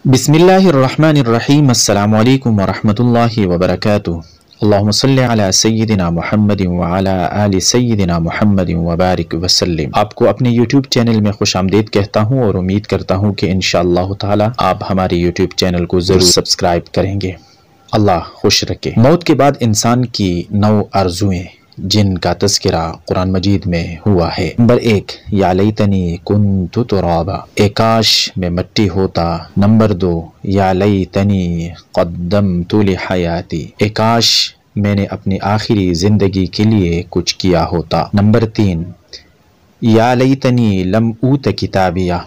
बिस्मिल्लाहिर्रहमानिर्रहीम। अस्सलामु अलैकुम वरहमतुल्लाहि वबरकातुहू। अल्लाहुम्मा सल्लि अला सय्यिदिना मुहम्मदिन व अला आलि सय्यिदिना मुहम्मदिन व बारिक वसल्लिम। आपको अपने YouTube चैनल में खुशामदीद कहता हूँ और उम्मीद करता हूँ कि इंशाअल्लाह ताला आप हमारे YouTube चैनल को ज़रूर सब्सक्राइब करेंगे। अल्लाह खुश रखे। मौत के बाद इंसान की 9 आरज़ुएं जिनका तज़किरा कुरान मजीद में हुआ है। नंबर 1, या लैतनी कुन्तु तुराबा, काश मैं मिट्टी होता। नंबर 2, या लैतनी क़द्दमतु लिहयाती, काश मैंने अपनी आखिरी जिंदगी के लिए कुछ किया होता। नंबर 3, या लैतनी लम ऊत किताबिया,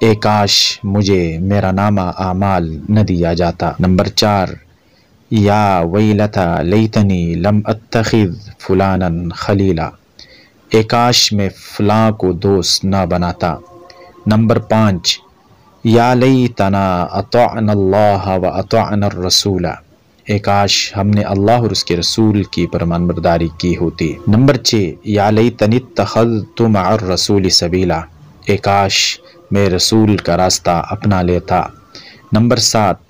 काश मुझे मेरा नामा आमाल न दिया जाता। नंबर 4, या वैलता लैतनी लम अत्तखिज़ फुलानन खलीला, काश मैं फलां को दोस्त न बनाता। नंबर 5, या लैतना अतअना अल्लाह व अतअना रसूला, काश हमने अल्लाह और उसके रसूल की फरमानबरदारी की होती। नंबर 6, या लैतनी इत्तखज़तु मअर रसूल सबीला, काश मैं रसूल का रास्ता अपना लेता। नंबर 7,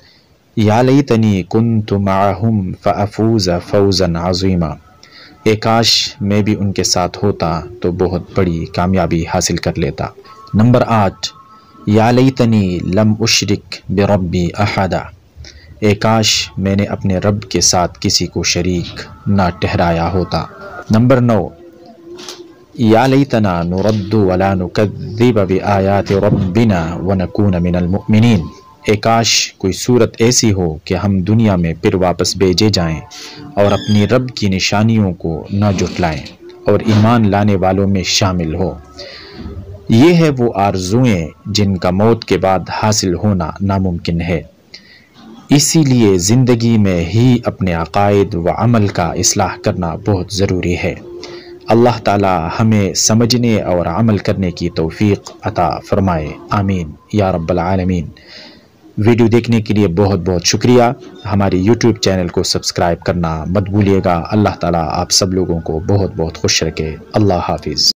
या लैतनी कुन्तु मअहुम फ़अफ़ूज़ फ़ौज़न अज़ीमा, काश मैं भी उनके साथ होता तो बहुत बड़ी कामयाबी हासिल कर लेता। नंबर 8, या लैतनी लम उशरिक बिरब्बी अहदा, काश मैंने अपने रब के साथ किसी को शरीक न ठहराया होता। नंबर 9, या लैतना नुरद्दु वला नुकज़्ज़िब बिआयाति रब्बिना व नकून मिनल मुअमिनीन, काश कोई सूरत ऐसी हो कि हम दुनिया में फिर वापस भेजे जाएं और अपनी रब की निशानियों को न जुटलाएं और ईमान लाने वालों में शामिल हो। ये है वो आरज़ुएं जिनका मौत के बाद हासिल होना नामुमकिन है। इसीलिए ज़िंदगी में ही अपने अक़ाइद व अमल का इस्लाह करना बहुत ज़रूरी है। अल्लाह ताला हमें समझने और अमल करने की तौफ़ीक़ अता फ़रमाए, आमीन या रब्बल आलमीन। वीडियो देखने के लिए बहुत बहुत शुक्रिया। हमारे YouTube चैनल को सब्सक्राइब करना मत भूलिएगा। अल्लाह ताला आप सब लोगों को बहुत बहुत खुश रखे। अल्लाह हाफिज़।